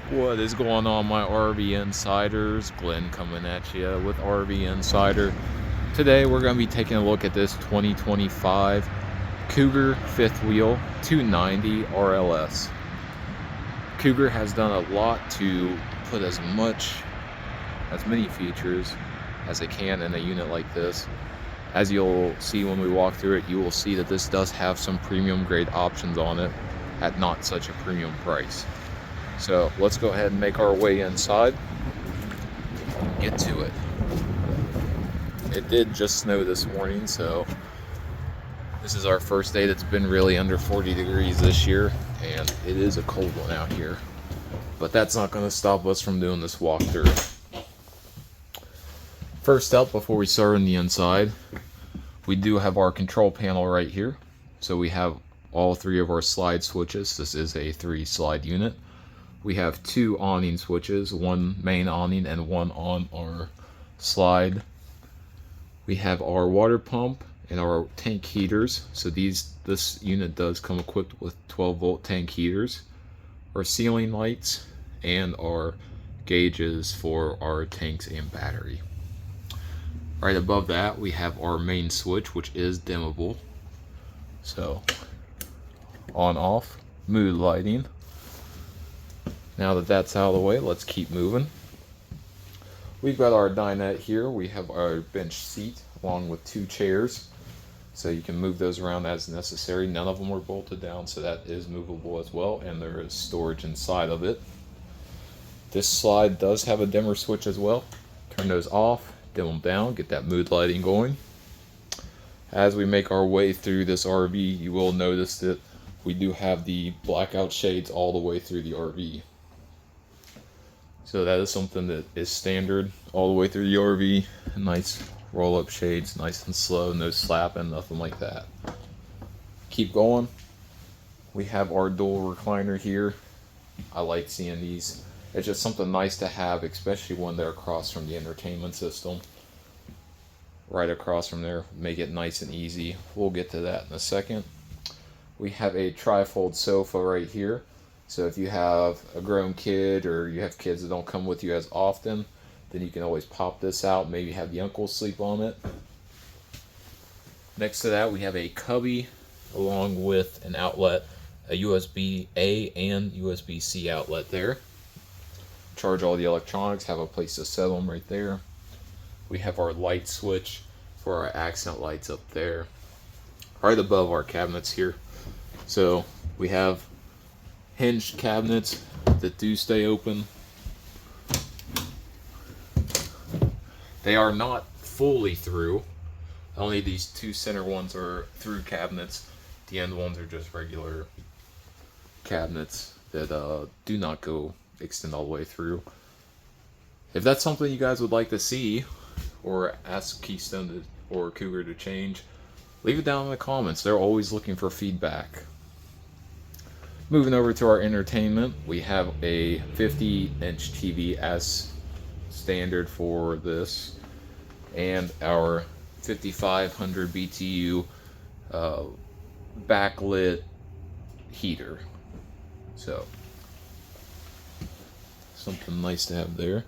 What is going on, my RV Insiders? Glenn coming at you with RV Insider. Today we're going to be taking a look at this 2025 Cougar fifth wheel 290 RLS. Cougar has done a lot to put as many features as they can in a unit like this. As you'll see when we walk through it, you will see that this does have some premium grade options on it at not such a premium price. So let's go ahead and make our way inside and get to it. It did just snow this morning, so this is our first day that's been really under 40 degrees this year, and it is a cold one out here. But that's not going to stop us from doing this walkthrough. First up, before we start on the inside, we do have our control panel right here. So we have all three of our slide switches. This is a 3-slide unit. We have 2 awning switches, one main awning and one on our slide. We have our water pump and our tank heaters. So this unit does come equipped with 12-volt tank heaters, our ceiling lights, and our gauges for our tanks and battery. Right above that, we have our main switch, which is dimmable. So on off, mood lighting. Now that that's out of the way, let's keep moving. We've got our dinette here. We have our bench seat along with 2 chairs. So you can move those around as necessary. None of them are bolted down, so that is movable as well. And there is storage inside of it. This slide does have a dimmer switch as well. Turn those off, dim them down, get that mood lighting going. As we make our way through this RV, you will notice that we do have the blackout shades all the way through the RV. So that is something that is standard all the way through the RV. Nice roll-up shades, nice and slow, no slapping, nothing like that. Keep going. We have our dual recliner here. I like seeing these. It's just something nice to have, especially when they're across from the entertainment system. Right across from there, make it nice and easy. We'll get to that in a second. We have a tri-fold sofa right here. So if you have a grown kid or you have kids that don't come with you as often, then you can always pop this out, maybe have the uncle sleep on it. Next to that, we have a cubby along with an outlet, a USB A and USB C outlet there. Charge all the electronics, have a place to set them right there. We have our light switch for our accent lights up there, right above our cabinets here. So we have hinged cabinets that do stay open. They are not fully through. Only these 2 center ones are through cabinets. The end ones are just regular cabinets that do not extend all the way through. If that's something you guys would like to see, or ask Keystone or Cougar to change, leave it down in the comments. They're always looking for feedback. Moving over to our entertainment, we have a 50-inch TV as standard for this, and our 5500 BTU backlit heater. So something nice to have there.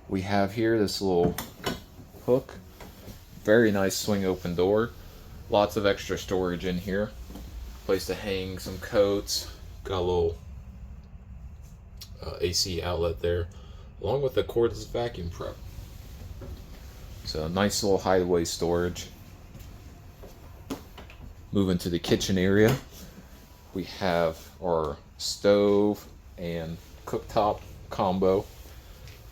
We have here this little hook, very nice swing open door, lots of extra storage in here, place to hang some coats, got a little AC outlet there, along with the cordless vacuum prep. So nice little hideaway storage. Moving to the kitchen area, we have our stove and cooktop combo.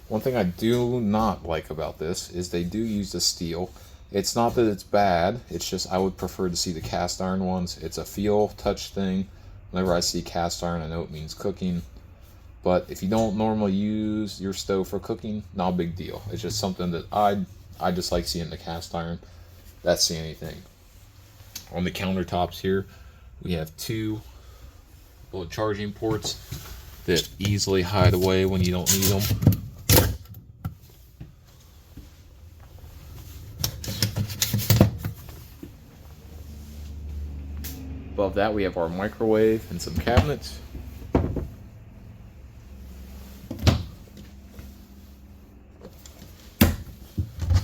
One thing I do not like about this is they do use the steel. It's not that it's bad, it's just I would prefer to see the cast iron ones. It's a feel, touch thing. Whenever I see cast iron, I know it means cooking. But if you don't normally use your stove for cooking, not a big deal. It's just something that I just like seeing the cast iron. That's the only thing. On the countertops here, we have 2 little charging ports that easily hide away when you don't need them. Above that, we have our microwave and some cabinets.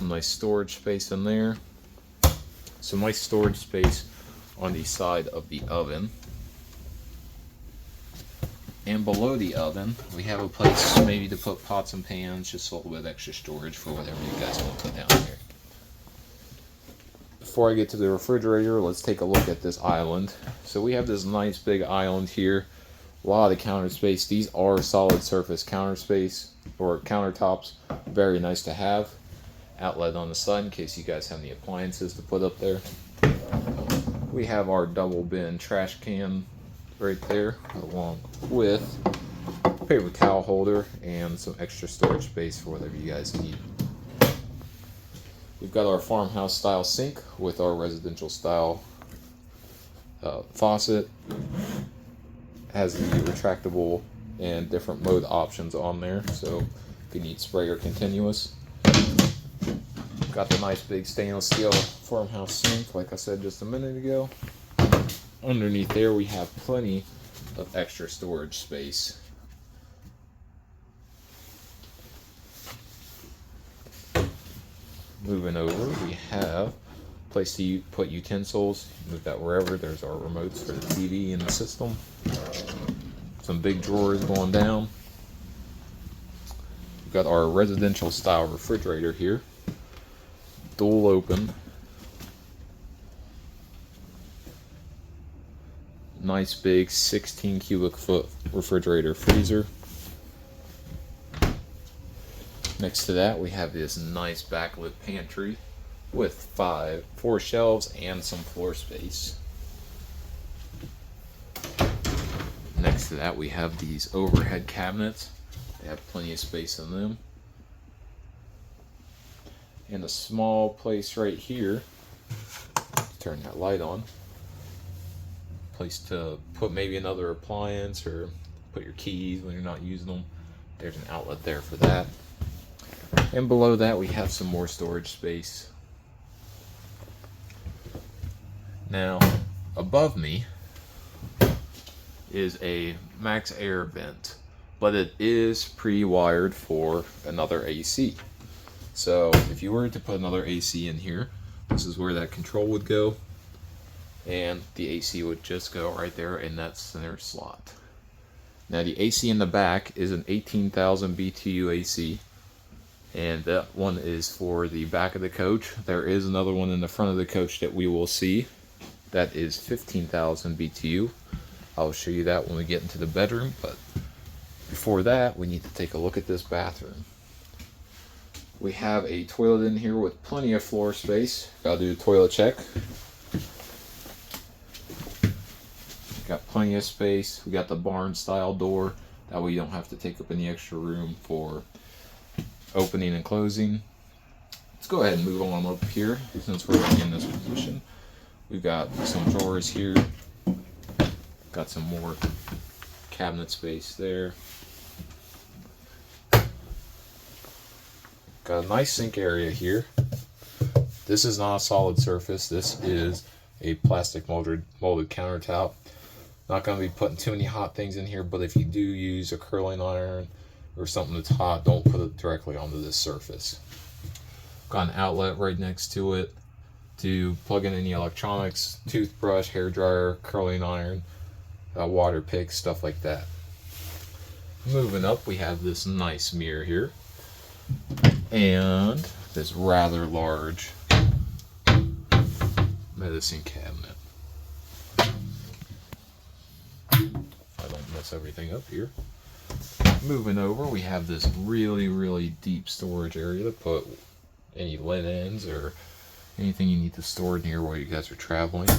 nice storage space in there. Some nice storage space on the side of the oven. And below the oven, we have a place maybe to put pots and pans, just a little bit of extra storage for whatever you guys want to put down here. Before I get to the refrigerator, let's take a look at this island. So we have this nice big island here. A lot of counter space. These are solid surface counter space or countertops. Very nice to have. Outlet on the side in case you guys have any appliances to put up there. We have our double bin trash can right there, along with a paper towel holder and some extra storage space for whatever you guys need. We've got our farmhouse style sink with our residential style faucet. Has the retractable and different mode options on there, so if you need spray or continuous. Got the nice big stainless steel farmhouse sink, like I said just a minute ago. Underneath there we have plenty of extra storage space. Moving over, we have a place to put utensils. Move that wherever. There's our remotes for the TV and the system. Some big drawers going down. We've got our residential style refrigerator here. Dual open. Nice big 16 cubic foot refrigerator freezer. Next to that we have this nice backlit pantry with 4 shelves and some floor space. Next to that we have these overhead cabinets. They have plenty of space in them. And a small place right here. Turn that light on. Place to put maybe another appliance or put your keys when you're not using them. There's an outlet there for that. And below that we have some more storage space. Now above me is a max air vent, but it is pre-wired for another AC. So if you were to put another AC in here, this is where that control would go, and the AC would just go right there in that center slot. Now the AC in the back is an 18,000 BTU AC, and that one is for the back of the coach. There is another one in the front of the coach that we will see. That is 15,000 BTU. I'll show you that when we get into the bedroom, but before that we need to take a look at this bathroom. We have a toilet in here with plenty of floor space. Gotta do a toilet check. Got plenty of space. We got the barn style door. That way you don't have to take up any extra room for opening and closing. Let's go ahead and move on up here since we're in this position. We've got some drawers here. Got some more cabinet space there. Got a nice sink area here. This is not a solid surface. This is a plastic molded countertop. Not going to be putting too many hot things in here, but if you do use a curling iron or something that's hot, don't put it directly onto this surface. Got an outlet right next to it to plug in any electronics, toothbrush, hair dryer, curling iron, water pick, stuff like that. Moving up, we have this nice mirror here and this rather large medicine cabinet. I don't mess everything up here. Moving over, we have this really deep storage area to put any linens or anything you need to store near while you guys are traveling.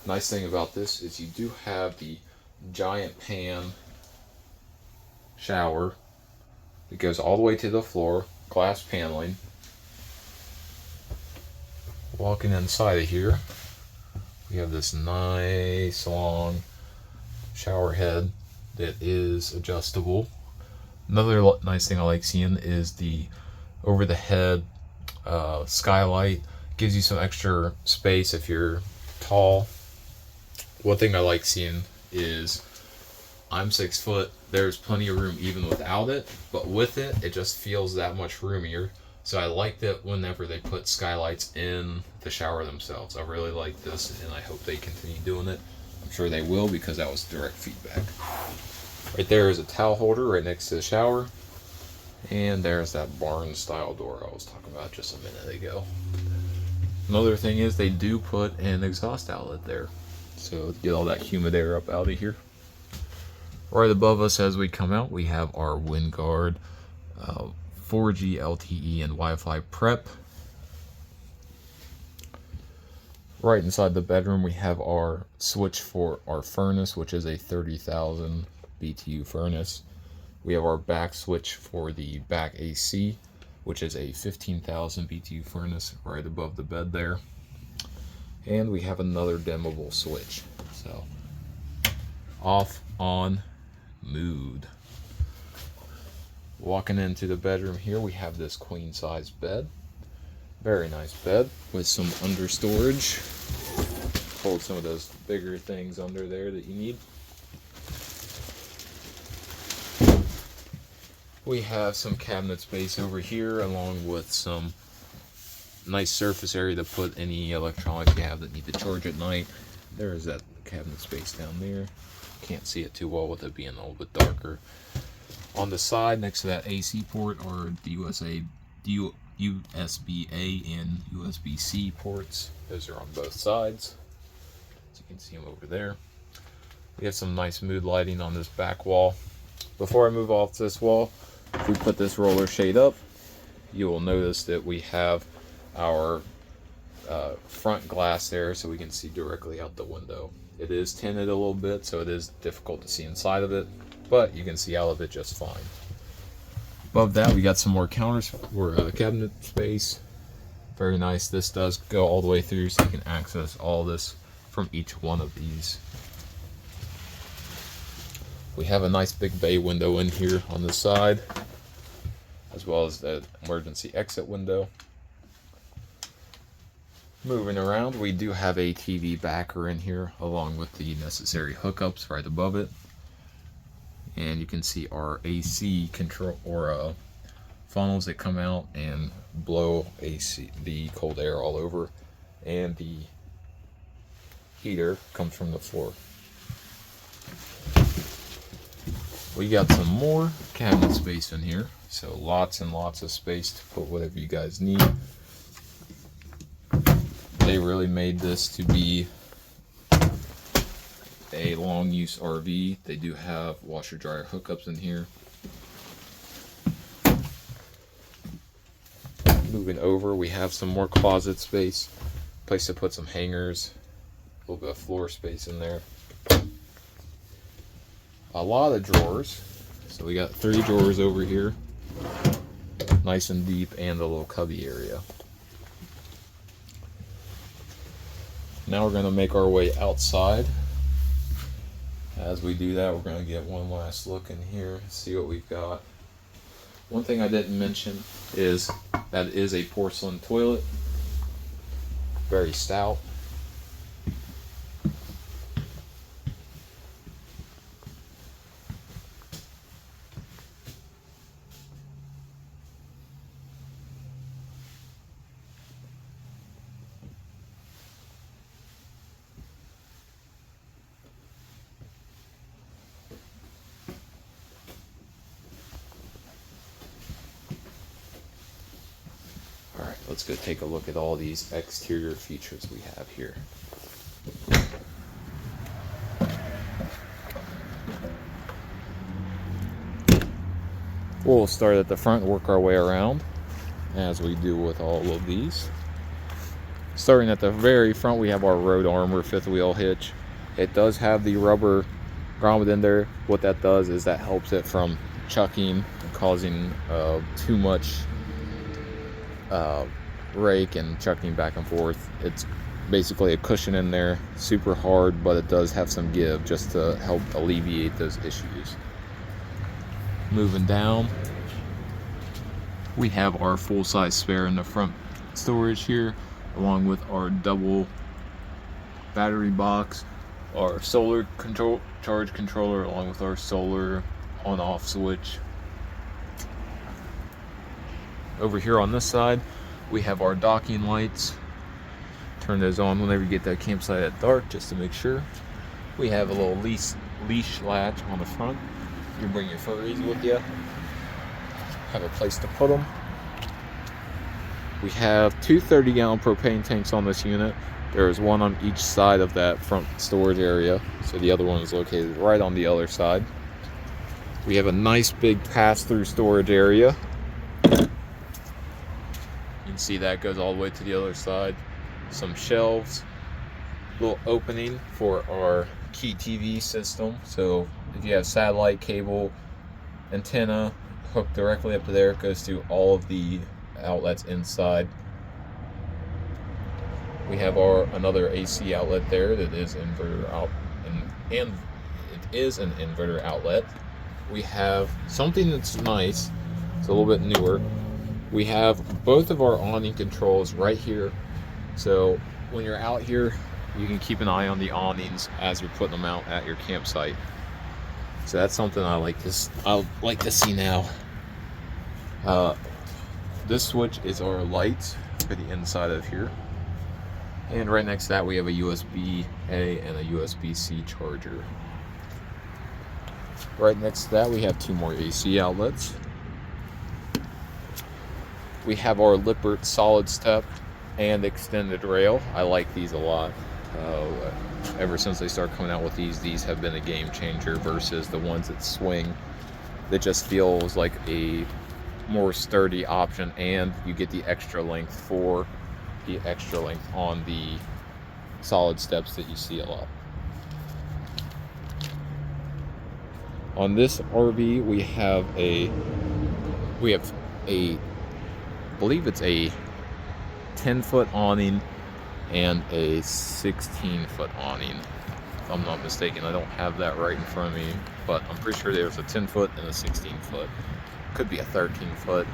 Nice thing about this is you do have the giant pan shower that goes all the way to the floor, glass paneling. Walking inside of here, we have this nice long shower head that is adjustable. Another nice thing I like seeing is the over the head skylight. Gives you some extra space if you're tall. One thing I like seeing is I'm 6 foot. There's plenty of room even without it, but with it, it just feels that much roomier. So I like that whenever they put skylights in the shower themselves. I really like this, and I hope they continue doing it. I'm sure they will, because that was direct feedback. Right there is a towel holder right next to the shower. And there's that barn style door I was talking about just a minute ago. Another thing is they do put an exhaust outlet there, so get all that humid air up out of here. Right above us as we come out, we have our Winegard 4G LTE and Wi-Fi prep. Right inside the bedroom we have our switch for our furnace, which is a 30,000 BTU furnace. We have our back switch for the back AC, which is a 15,000 BTU furnace right above the bed there. And we have another dimmable switch. So off, on, mood. Walking into the bedroom here, we have this queen size bed. Very nice bed with some under storage. Hold some of those bigger things under there that you need. We have some cabinet space over here, along with some nice surface area to put any electronics you have that need to charge at night. There is that cabinet space down there. Can't see it too well with it being a little bit darker. On the side next to that AC port are the USB-A and USB-C ports. Those are on both sides, so you can see them over there. We have some nice mood lighting on this back wall. Before I move off this wall, if we put this roller shade up, you will notice that we have our front glass there, so we can see directly out the window. It is tinted a little bit, so it is difficult to see inside of it, but you can see out of it just fine. Above that, we got some more counters or cabinet space. Very nice. This does go all the way through, so you can access all this from each one of these. We have a nice big bay window in here on the side, as well as the emergency exit window. Moving around, we do have a TV backer in here, along with the necessary hookups right above it. And you can see our AC control or funnels that come out and blow the cold air all over, and the heater comes from the floor. We got some more cabinet space in here, so lots and lots of space to put whatever you guys need. They really made this to be a long use RV. They do have washer dryer hookups in here. Moving over, we have some more closet space, place to put some hangers, a little bit of floor space in there. A lot of drawers, so we got 3 drawers over here, nice and deep, and a little cubby area. Now we're going to make our way outside. As we do that, we're going to get one last look in here, see what we've got. One thing I didn't mention is that it is a porcelain toilet, very stout. Alright, let's go take a look at all these exterior features we have here. We'll start at the front and work our way around, as we do with all of these. Starting at the very front, we have our Road Armor 5th wheel hitch. It does have the rubber grommet in there. What that does is that helps it from chucking and causing too much rake and chucking back and forth. It's basically a cushion in there, super hard, but it does have some give just to help alleviate those issues. Moving down, we have our full-size spare in the front storage here, along with our double battery box, our solar charge controller, along with our solar on-off switch. Over here on this side, we have our docking lights. Turn those on whenever you get that campsite at dark, just to make sure. We have a little leash latch on the front. You bring your furries with you. Have a place to put them. We have two 30-gallon propane tanks on this unit. There is one on each side of that front storage area, so the other one is located right on the other side. We have a nice big pass-through storage area. You can see that goes all the way to the other side. Some shelves, little opening for our key TV system. So if you have satellite cable, antenna hooked directly up to there, it goes to all of the outlets inside. We have another AC outlet there that is inverter out, and it is an inverter outlet. We have something that's nice. It's a little bit newer. We have both of our awning controls right here. So when you're out here, you can keep an eye on the awnings as you're putting them out at your campsite. So that's something I like to see now. This switch is our lights for the inside of here. And right next to that, we have a USB A and a USB-C charger. Right next to that, we have two more AC outlets. We have our Lippert solid step and extended rail. I like these a lot. Ever since they started coming out with these have been a game changer versus the ones that swing. That just feels like a more sturdy option, and you get the extra length on the solid steps that you see a lot. On this RV, we have a I believe it's a 10-foot awning and a 16-foot awning, if I'm not mistaken. I don't have that right in front of me, but I'm pretty sure there's a 10-foot and a 16-foot. Could be a 13-foot,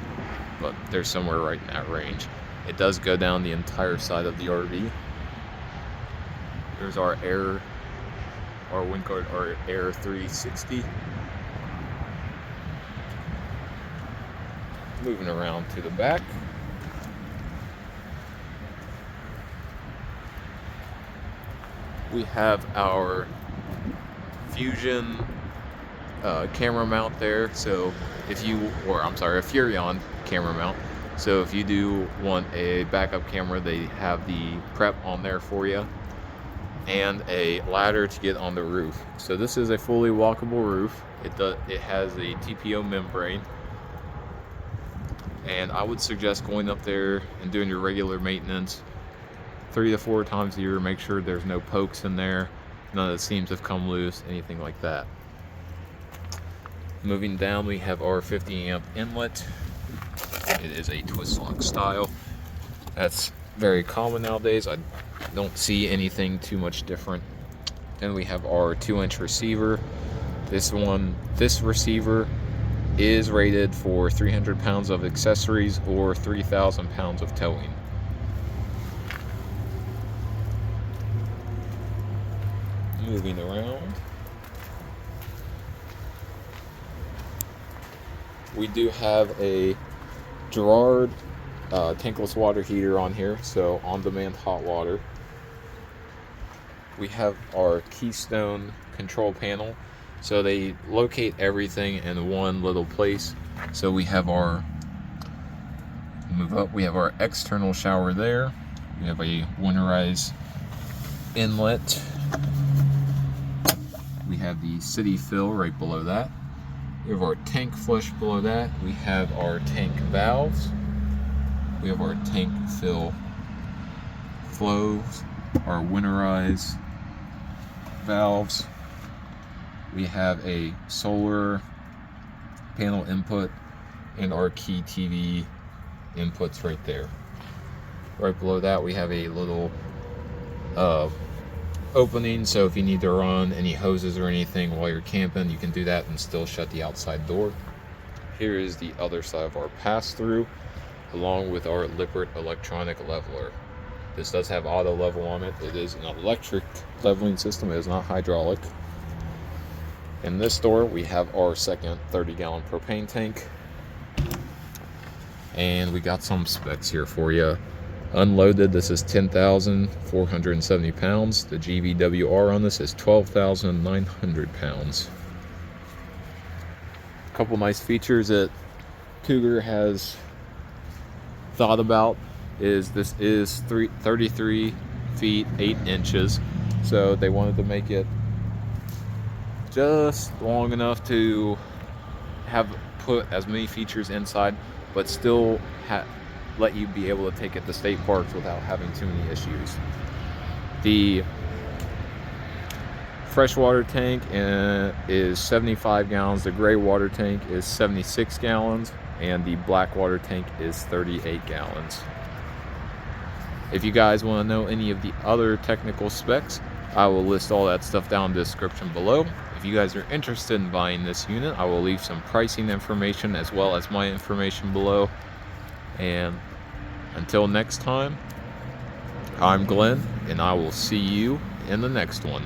but they're somewhere right in that range. It does go down the entire side of the RV. There's our Winegard Air 360. Moving around to the back. We have our Fusion camera mount there. So a Furion camera mount. So if you do want a backup camera, they have the prep on there for you, and a ladder to get on the roof. So this is a fully walkable roof. It has a TPO membrane, and I would suggest going up there and doing your regular maintenance 3 to 4 times a year. Make sure there's no pokes in there, none of the seams have come loose, anything like that. Moving down, we have our 50 amp inlet. It is a twist lock style. That's very common nowadays. I don't see anything too much different. Then we have our 2-inch receiver. This receiver is rated for 300 pounds of accessories or 3,000 pounds of towing. Moving around, we do have a Gerard tankless water heater on here, so on-demand hot water. We have our Keystone control panel, so they locate everything in one little place. So we have our external shower there. We have a winterized inlet. We have the city fill right below that. We have our tank flush below that. We have our tank valves. We have our tank fill flows, our winterized valves. We have a solar panel input and our key TV inputs right there. Right below that, we have a little opening, so if you need to run any hoses or anything while you're camping, you can do that and still shut the outside door. Here is the other side of our pass-through, along with our Lippert electronic leveler. This does have auto level on it. It is an electric leveling system. It is not hydraulic. In this door, we have our second 30-gallon propane tank. And we got some specs here for you. Unloaded, this is 10,470 pounds. The GVWR on this is 12,900 pounds. A couple nice features that Cougar has thought about is this is 33 feet 8 inches, so they wanted to make it just long enough to have put as many features inside, but still let you be able to take it to state parks without having too many issues. The freshwater tank is 75 gallons, the gray water tank is 76 gallons, and the black water tank is 38 gallons. If you guys want to know any of the other technical specs, I will list all that stuff down in the description below. If you guys are interested in buying this unit, I will leave some pricing information as well as my information below. And until next time, I'm Glenn, and I will see you in the next one.